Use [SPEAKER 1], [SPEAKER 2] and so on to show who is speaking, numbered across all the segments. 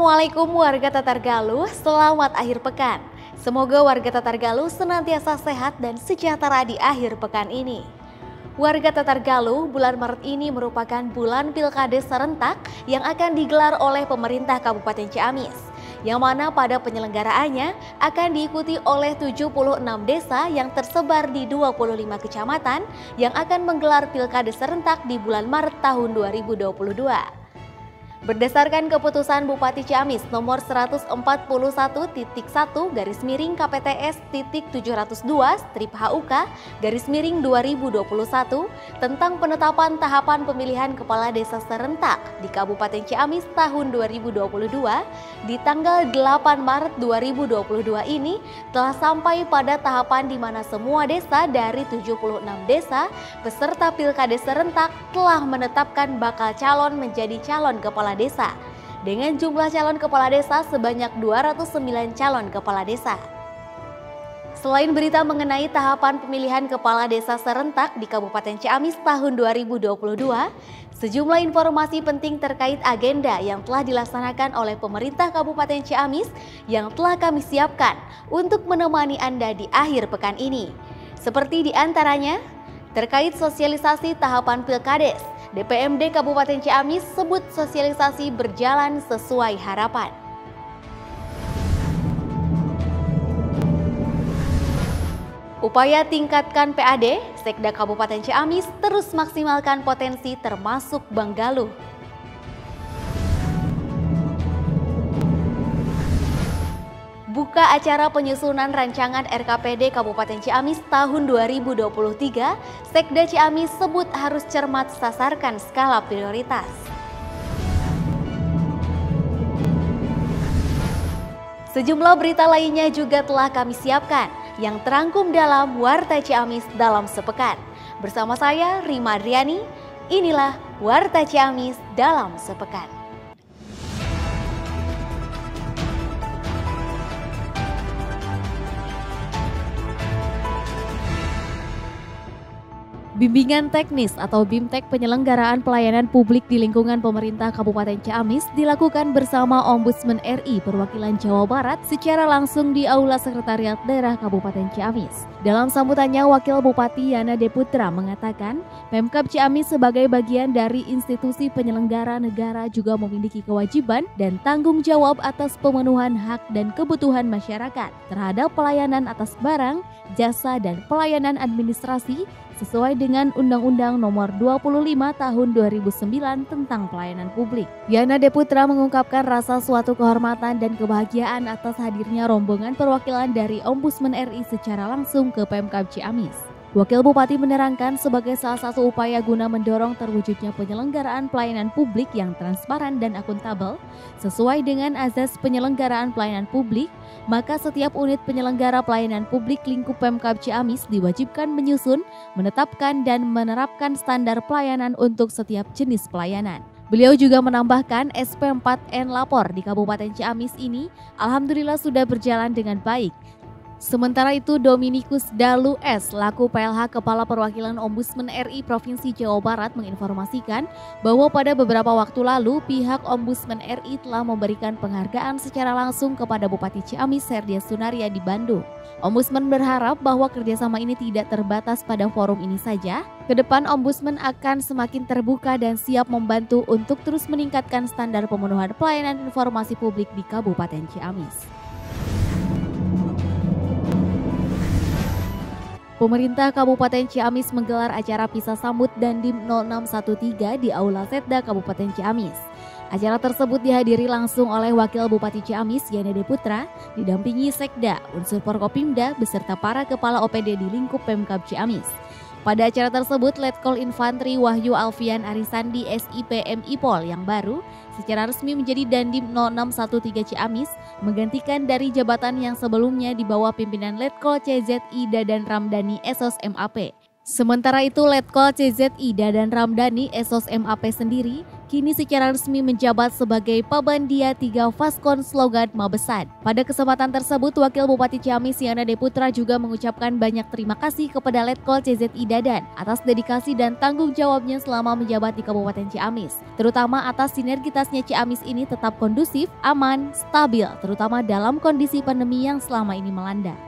[SPEAKER 1] Assalamualaikum warga Tatargaluh, selamat akhir pekan. Semoga warga Tatargaluh senantiasa sehat dan sejahtera di akhir pekan ini. Warga Tatargaluh, bulan Maret ini merupakan bulan Pilkades serentak yang akan digelar oleh pemerintah Kabupaten Ciamis, yang mana pada penyelenggaraannya akan diikuti oleh 76 desa yang tersebar di 25 kecamatan yang akan menggelar Pilkades serentak di bulan Maret tahun 2022. Berdasarkan keputusan Bupati Ciamis nomor 141.KPTS.702/HUK/2021 tentang penetapan tahapan pemilihan kepala desa serentak di Kabupaten Ciamis tahun 2022 di tanggal 8 Maret 2022 ini telah sampai pada tahapan di mana semua desa dari 76 desa peserta Pilkades serentak telah menetapkan bakal calon menjadi calon kepala desa dengan jumlah calon kepala desa sebanyak 209 calon kepala desa. Selain berita mengenai tahapan pemilihan kepala desa serentak di Kabupaten Ciamis tahun 2022, sejumlah informasi penting terkait agenda yang telah dilaksanakan oleh pemerintah Kabupaten Ciamis yang telah kami siapkan untuk menemani Anda di akhir pekan ini. Seperti diantaranya, terkait sosialisasi tahapan Pilkades, DPMD Kabupaten Ciamis sebut sosialisasi berjalan sesuai harapan. Upaya tingkatkan PAD, Sekda Kabupaten Ciamis terus maksimalkan potensi termasuk Bank Galuh. Buka acara penyusunan rancangan RKPD Kabupaten Ciamis tahun 2023, Sekda Ciamis sebut harus cermat sasarkan skala prioritas. Sejumlah berita lainnya juga telah kami siapkan yang terangkum dalam Warta Ciamis dalam sepekan. Bersama saya Rima Adriani, inilah Warta Ciamis dalam sepekan. Bimbingan teknis atau BIMTEK penyelenggaraan pelayanan publik di lingkungan pemerintah Kabupaten Ciamis dilakukan bersama Ombudsman RI Perwakilan Jawa Barat secara langsung di Aula Sekretariat Daerah Kabupaten Ciamis. Dalam sambutannya, Wakil Bupati Yana Deputra mengatakan, Pemkab Ciamis sebagai bagian dari institusi penyelenggara negara juga memiliki kewajiban dan tanggung jawab atas pemenuhan hak dan kebutuhan masyarakat terhadap pelayanan atas barang, jasa, dan pelayanan administrasi sesuai dengan Undang-Undang Nomor 25 Tahun 2009 tentang Pelayanan Publik. Yana Deputra mengungkapkan rasa suatu kehormatan dan kebahagiaan atas hadirnya rombongan perwakilan dari Ombudsman RI secara langsung ke Pemkab Ciamis. Wakil Bupati menerangkan sebagai salah satu upaya guna mendorong terwujudnya penyelenggaraan pelayanan publik yang transparan dan akuntabel sesuai dengan azas penyelenggaraan pelayanan publik, maka setiap unit penyelenggara pelayanan publik lingkup Pemkab Ciamis diwajibkan menyusun, menetapkan, dan menerapkan standar pelayanan untuk setiap jenis pelayanan. Beliau juga menambahkan SP4N Lapor di Kabupaten Ciamis ini alhamdulillah sudah berjalan dengan baik. Sementara itu, Dominikus Dalu S. laku PLH Kepala Perwakilan Ombudsman RI Provinsi Jawa Barat menginformasikan bahwa pada beberapa waktu lalu pihak Ombudsman RI telah memberikan penghargaan secara langsung kepada Bupati Ciamis Herdia Sunaria di Bandung. Ombudsman berharap bahwa kerjasama ini tidak terbatas pada forum ini saja. Kedepan Ombudsman akan semakin terbuka dan siap membantu untuk terus meningkatkan standar pemenuhan pelayanan informasi publik di Kabupaten Ciamis. Pemerintah Kabupaten Ciamis menggelar acara pisah sambut Dandim 0613 di Aula Setda Kabupaten Ciamis. Acara tersebut dihadiri langsung oleh Wakil Bupati Ciamis Yana Deputra, didampingi Sekda, unsur Forkopimda, beserta para kepala OPD di lingkup Pemkab Ciamis. Pada acara tersebut, Letkol Infantri Wahyu Alfian Arisandi SIPM IPOL yang baru secara resmi menjadi Dandim 0613 Ciamis, menggantikan dari jabatan yang sebelumnya di bawah pimpinan Letkol CZ Ida dan Ramdhani Esos MAP. Sementara itu, Letkol CZI Dadan Ramdhani Esos MAP sendiri kini secara resmi menjabat sebagai Pabandia 3 Faskon Slogan Mabesat. Pada kesempatan tersebut, Wakil Bupati Ciamis Yana Deputra juga mengucapkan banyak terima kasih kepada Letkol CZI Dadan atas dedikasi dan tanggung jawabnya selama menjabat di Kabupaten Ciamis, terutama atas sinergitasnya Ciamis ini tetap kondusif, aman, stabil, terutama dalam kondisi pandemi yang selama ini melanda.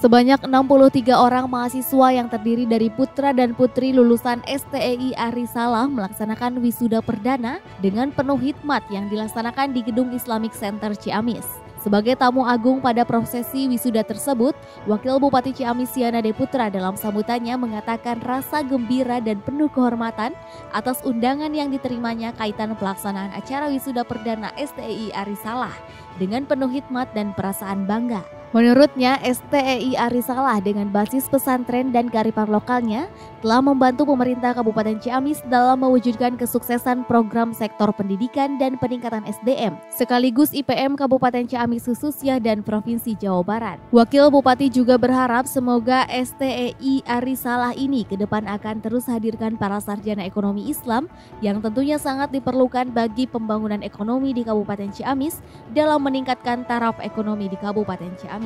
[SPEAKER 1] Sebanyak 63 orang mahasiswa yang terdiri dari putra dan putri lulusan STEI Arisalah melaksanakan wisuda perdana dengan penuh hikmat yang dilaksanakan di Gedung Islamic Center Ciamis. Sebagai tamu agung pada prosesi wisuda tersebut, Wakil Bupati Ciamis Yana Deputra dalam sambutannya mengatakan rasa gembira dan penuh kehormatan atas undangan yang diterimanya kaitan pelaksanaan acara wisuda perdana STEI Arisalah dengan penuh hikmat dan perasaan bangga. Menurutnya, STEI Arisalah dengan basis pesantren dan kearifan lokalnya telah membantu pemerintah Kabupaten Ciamis dalam mewujudkan kesuksesan program sektor pendidikan dan peningkatan SDM, sekaligus IPM Kabupaten Ciamis khususnya dan Provinsi Jawa Barat. Wakil Bupati juga berharap semoga STEI Arisalah ini ke depan akan terus hadirkan para sarjana ekonomi Islam yang tentunya sangat diperlukan bagi pembangunan ekonomi di Kabupaten Ciamis dalam meningkatkan taraf ekonomi di Kabupaten Ciamis.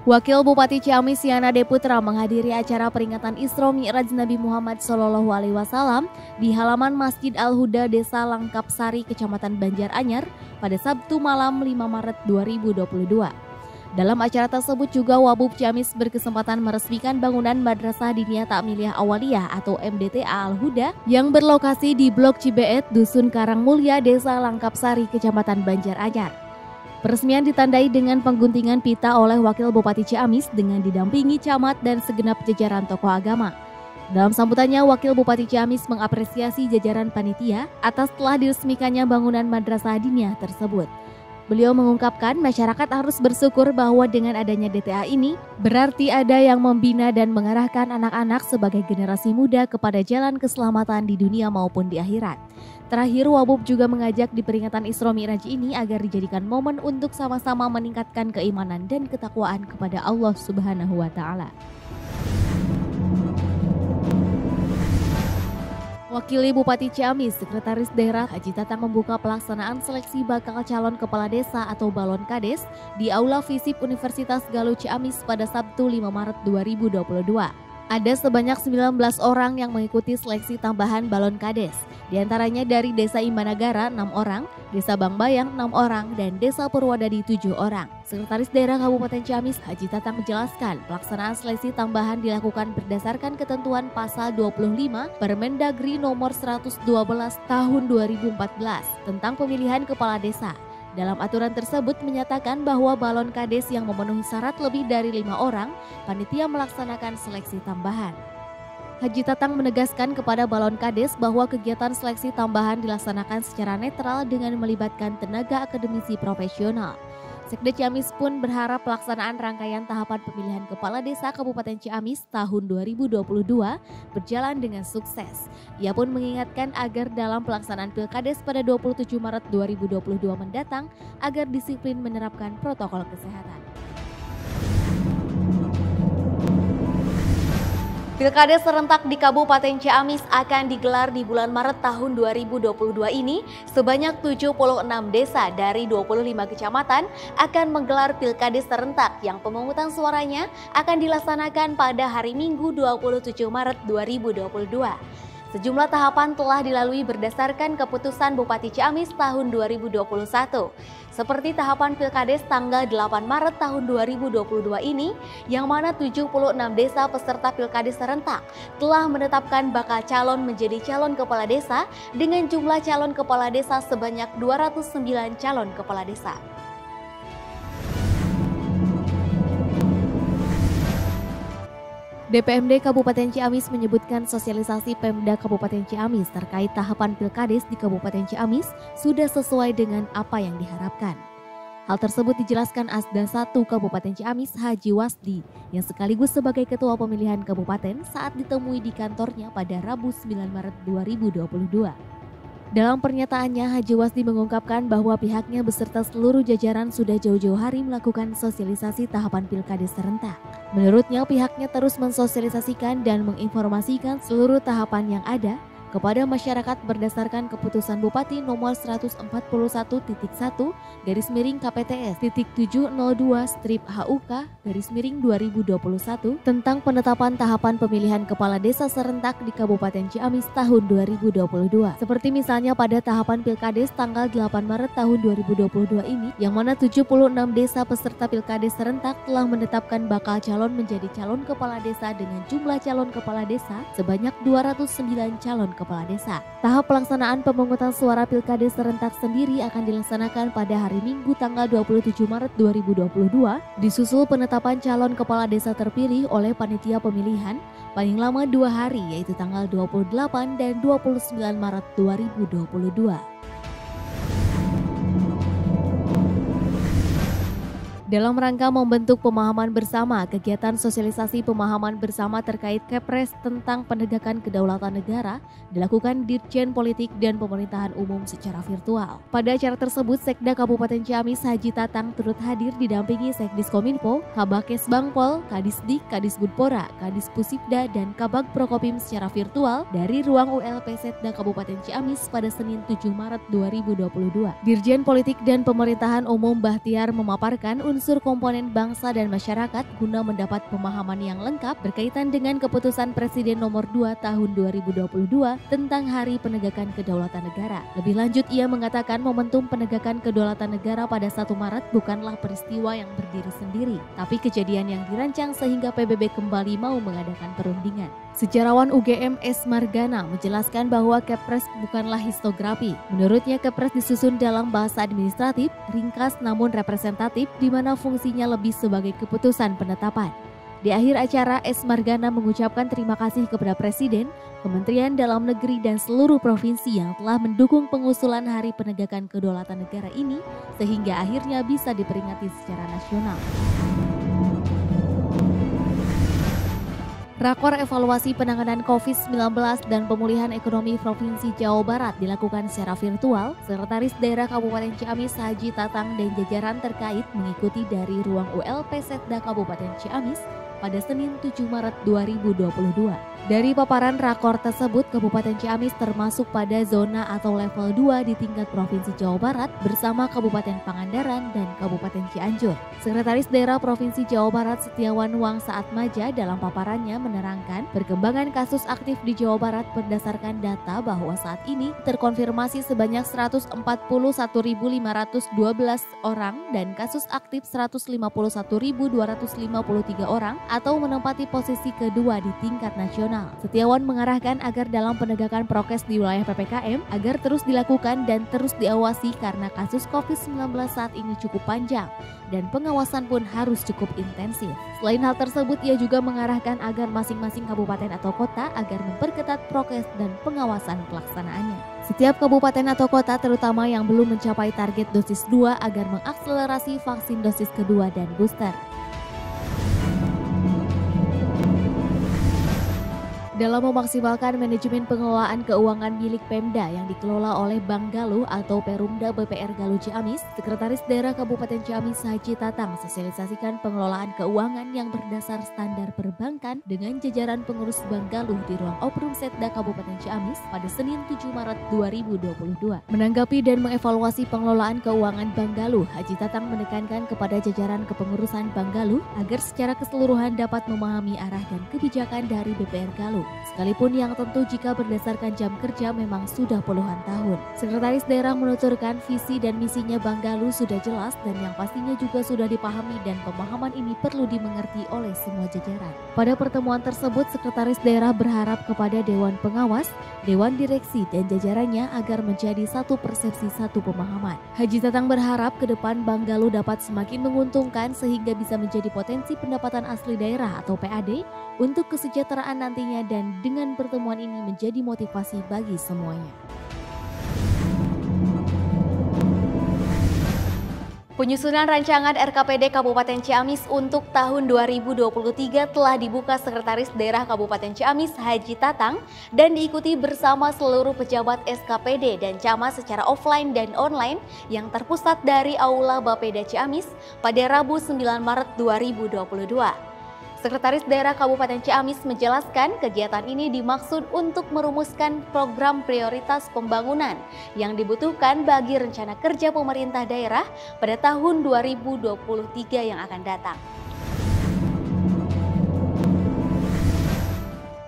[SPEAKER 1] Wakil Bupati Ciamis Yana Deputra menghadiri acara peringatan Isra Mi'raj Nabi Muhammad SAW di halaman Masjid Al-Huda Desa Langkap Sari, Kecamatan Banjaranyar pada Sabtu malam 5 Maret 2022. Dalam acara tersebut juga Wabub Ciamis berkesempatan meresmikan bangunan Madrasah Diniyah Ta'miliyah Awaliyah atau MDTA Al-Huda yang berlokasi di Blok Cibeet, Dusun Karangmulya, Desa Langkap Sari, Kecamatan Banjaranyar. Peresmian ditandai dengan pengguntingan pita oleh Wakil Bupati Ciamis dengan didampingi camat dan segenap jajaran tokoh agama. Dalam sambutannya, Wakil Bupati Ciamis mengapresiasi jajaran panitia atas telah diresmikannya bangunan Madrasah Diniyah tersebut. Beliau mengungkapkan masyarakat harus bersyukur bahwa dengan adanya DTA ini berarti ada yang membina dan mengarahkan anak-anak sebagai generasi muda kepada jalan keselamatan di dunia maupun di akhirat. Terakhir, Wabub juga mengajak di peringatan Isra Mi'raj ini agar dijadikan momen untuk sama-sama meningkatkan keimanan dan ketakwaan kepada Allah Subhanahu wa Ta'ala. Wakili Bupati Ciamis, Sekretaris Daerah Haji Tatang membuka pelaksanaan seleksi bakal calon kepala desa atau balon kades di Aula Visip Universitas Galuh Ciamis pada Sabtu 5 Maret 2022. Ada sebanyak 19 orang yang mengikuti seleksi tambahan balon kades, diantaranya dari Desa Imbanagara 6 orang, Desa Bangbayang 6 orang, dan Desa Purwadadi 7 orang. Sekretaris Daerah Kabupaten Ciamis Haji Tatang menjelaskan pelaksanaan seleksi tambahan dilakukan berdasarkan ketentuan Pasal 25 Permendagri Nomor 112 Tahun 2014 tentang pemilihan kepala desa. Dalam aturan tersebut menyatakan bahwa balon kades yang memenuhi syarat lebih dari 5 orang, panitia melaksanakan seleksi tambahan. Haji Tatang menegaskan kepada balon kades bahwa kegiatan seleksi tambahan dilaksanakan secara netral dengan melibatkan tenaga akademisi profesional. Sekda Ciamis pun berharap pelaksanaan rangkaian tahapan pemilihan kepala desa Kabupaten Ciamis tahun 2022 berjalan dengan sukses. Ia pun mengingatkan agar dalam pelaksanaan Pilkades pada 27 Maret 2022 mendatang agar disiplin menerapkan protokol kesehatan. Pilkades serentak di Kabupaten Ciamis akan digelar di bulan Maret tahun 2022 ini. Sebanyak 76 desa dari 25 kecamatan akan menggelar Pilkades serentak yang pemungutan suaranya akan dilaksanakan pada hari Minggu 27 Maret 2022. Sejumlah tahapan telah dilalui berdasarkan keputusan Bupati Ciamis tahun 2021. Seperti tahapan Pilkades tanggal 8 Maret tahun 2022 ini, yang mana 76 desa peserta Pilkades serentak telah menetapkan bakal calon menjadi calon kepala desa dengan jumlah calon kepala desa sebanyak 209 calon kepala desa. DPMD Kabupaten Ciamis menyebutkan sosialisasi Pemda Kabupaten Ciamis terkait tahapan Pilkades di Kabupaten Ciamis sudah sesuai dengan apa yang diharapkan. Hal tersebut dijelaskan Asda 1 Kabupaten Ciamis Haji Wasdi yang sekaligus sebagai Ketua Pemilihan Kabupaten saat ditemui di kantornya pada Rabu 9 Maret 2022. Dalam pernyataannya, Haji Wasdi mengungkapkan bahwa pihaknya beserta seluruh jajaran sudah jauh-jauh hari melakukan sosialisasi tahapan pilkada serentak. Menurutnya, pihaknya terus mensosialisasikan dan menginformasikan seluruh tahapan yang ada kepada masyarakat berdasarkan keputusan Bupati nomor 141.702/HUK-2021 tentang penetapan tahapan pemilihan kepala desa serentak di Kabupaten Ciamis tahun 2022. Seperti misalnya pada tahapan Pilkades tanggal 8 Maret tahun 2022 ini, yang mana 76 desa peserta Pilkades serentak telah menetapkan bakal calon menjadi calon kepala desa dengan jumlah calon kepala desa sebanyak 209 calon kepala desa. Tahap pelaksanaan pemungutan suara Pilkades serentak sendiri akan dilaksanakan pada hari Minggu tanggal 27 Maret 2022, disusul penetapan calon kepala desa terpilih oleh panitia pemilihan paling lama 2 hari, yaitu tanggal 28 dan 29 Maret 2022. Dalam rangka membentuk pemahaman bersama, kegiatan sosialisasi pemahaman bersama terkait Kepres tentang penegakan kedaulatan negara dilakukan Dirjen Politik dan Pemerintahan Umum secara virtual. Pada acara tersebut, Sekda Kabupaten Ciamis Haji Tatang turut hadir didampingi Sekdiskominfo, Kabakes Bangpol, Kadisdik, Kadisbudpora, Kadispusipda, dan Kabag Prokopim secara virtual dari ruang ULP Setda Kabupaten Ciamis pada Senin 7 Maret 2022. Dirjen Politik dan Pemerintahan Umum Bahtiar memaparkan unsur komponen bangsa dan masyarakat guna mendapat pemahaman yang lengkap berkaitan dengan keputusan Presiden nomor 2 tahun 2022 tentang Hari Penegakan Kedaulatan Negara. Lebih lanjut, ia mengatakan momentum penegakan kedaulatan negara pada 1 Maret bukanlah peristiwa yang berdiri sendiri, tapi kejadian yang dirancang sehingga PBB kembali mau mengadakan perundingan. Sejarawan UGM S. Margana menjelaskan bahwa Kepres bukanlah histografi. Menurutnya, Kepres disusun dalam bahasa administratif, ringkas namun representatif, di mana fungsinya lebih sebagai keputusan penetapan. Di akhir acara, S. Margana mengucapkan terima kasih kepada Presiden, Kementerian Dalam Negeri, dan seluruh provinsi yang telah mendukung pengusulan Hari Penegakan Kedaulatan Negara ini, sehingga akhirnya bisa diperingati secara nasional. Rakor evaluasi penanganan COVID-19 dan pemulihan ekonomi Provinsi Jawa Barat dilakukan secara virtual. Sekretaris Daerah Kabupaten Ciamis Haji Tatang dan jajaran terkait mengikuti dari ruang ULP Setda Kabupaten Ciamis pada Senin 7 Maret 2022. Dari paparan rakor tersebut, Kabupaten Ciamis termasuk pada zona atau level 2 di tingkat Provinsi Jawa Barat bersama Kabupaten Pangandaran dan Kabupaten Cianjur. Sekretaris Daerah Provinsi Jawa Barat Setiawan Wangsa Atmaja dalam paparannya menerangkan perkembangan kasus aktif di Jawa Barat berdasarkan data bahwa saat ini terkonfirmasi sebanyak 141.512 orang dan kasus aktif 151.253 orang atau menempati posisi kedua di tingkat nasional. Setiawan mengarahkan agar dalam penegakan prokes di wilayah PPKM agar terus dilakukan dan terus diawasi karena kasus COVID-19 saat ini cukup panjang dan pengawasan pun harus cukup intensif. Selain hal tersebut, ia juga mengarahkan agar masing-masing kabupaten atau kota agar memperketat prokes dan pengawasan pelaksanaannya. Setiap kabupaten atau kota terutama yang belum mencapai target dosis 2 agar mengakselerasi vaksin dosis kedua dan booster. Dalam memaksimalkan manajemen pengelolaan keuangan milik Pemda yang dikelola oleh Bank Galuh atau Perumda BPR Galuh Ciamis, Sekretaris Daerah Kabupaten Ciamis Haji Tatang sosialisasikan pengelolaan keuangan yang berdasar standar perbankan dengan jajaran pengurus Bank Galuh di ruang Oprum Setda Kabupaten Ciamis pada Senin 7 Maret 2022. Menanggapi dan mengevaluasi pengelolaan keuangan Bank Galuh, Haji Tatang menekankan kepada jajaran kepengurusan Bank Galuh agar secara keseluruhan dapat memahami arah dan kebijakan dari BPR Galuh. Sekalipun yang tentu jika berdasarkan jam kerja memang sudah puluhan tahun. Sekretaris Daerah menuturkan visi dan misinya Bank Galuh sudah jelas dan yang pastinya juga sudah dipahami dan pemahaman ini perlu dimengerti oleh semua jajaran. Pada pertemuan tersebut, Sekretaris Daerah berharap kepada Dewan Pengawas, Dewan Direksi dan jajarannya agar menjadi satu persepsi satu pemahaman. Haji Tatang berharap ke depan Bank Galuh dapat semakin menguntungkan sehingga bisa menjadi potensi pendapatan asli daerah atau PAD untuk kesejahteraan nantinya dan dengan pertemuan ini menjadi motivasi bagi semuanya. Penyusunan rancangan RKPD Kabupaten Ciamis untuk tahun 2023 telah dibuka Sekretaris Daerah Kabupaten Ciamis Haji Tatang dan diikuti bersama seluruh pejabat SKPD dan camat secara offline dan online yang terpusat dari Aula Bapeda Ciamis pada Rabu 9 Maret 2022. Sekretaris Daerah Kabupaten Ciamis menjelaskan kegiatan ini dimaksud untuk merumuskan program prioritas pembangunan yang dibutuhkan bagi rencana kerja pemerintah daerah pada tahun 2023 yang akan datang.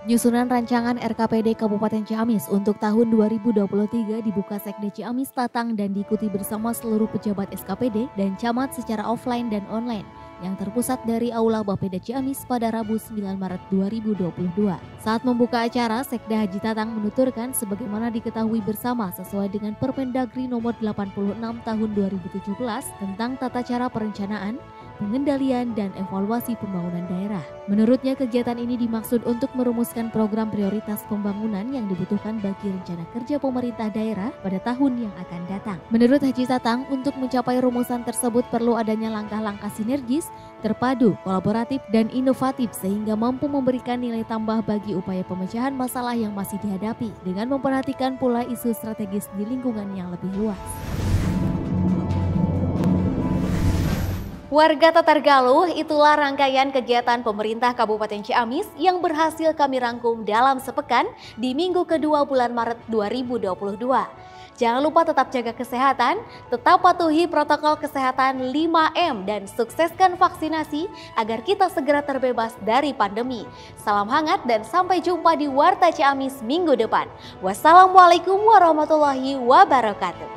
[SPEAKER 1] Nyusunan rancangan RKPD Kabupaten Ciamis untuk tahun 2023 dibuka Sekda Ciamis Tatang dan diikuti bersama seluruh pejabat SKPD dan camat secara offline dan online yang terpusat dari Aula Bapeda Ciamis pada Rabu 9 Maret 2022. Saat membuka acara, Sekda Haji Tatang menuturkan sebagaimana diketahui bersama sesuai dengan Permendagri nomor 86 tahun 2017 tentang tata cara perencanaan, pengendalian, dan evaluasi pembangunan daerah. Menurutnya kegiatan ini dimaksud untuk merumuskan program prioritas pembangunan yang dibutuhkan bagi rencana kerja pemerintah daerah pada tahun yang akan datang. Menurut Haji Tatang, untuk mencapai rumusan tersebut perlu adanya langkah-langkah sinergis, terpadu, kolaboratif, dan inovatif sehingga mampu memberikan nilai tambah bagi upaya pemecahan masalah yang masih dihadapi dengan memperhatikan pula isu strategis di lingkungan yang lebih luas. Warga Tatargaluh, itulah rangkaian kegiatan pemerintah Kabupaten Ciamis yang berhasil kami rangkum dalam sepekan di minggu kedua bulan Maret 2022. Jangan lupa tetap jaga kesehatan, tetap patuhi protokol kesehatan 5M dan sukseskan vaksinasi agar kita segera terbebas dari pandemi. Salam hangat dan sampai jumpa di Warta Ciamis minggu depan. Wassalamualaikum warahmatullahi wabarakatuh.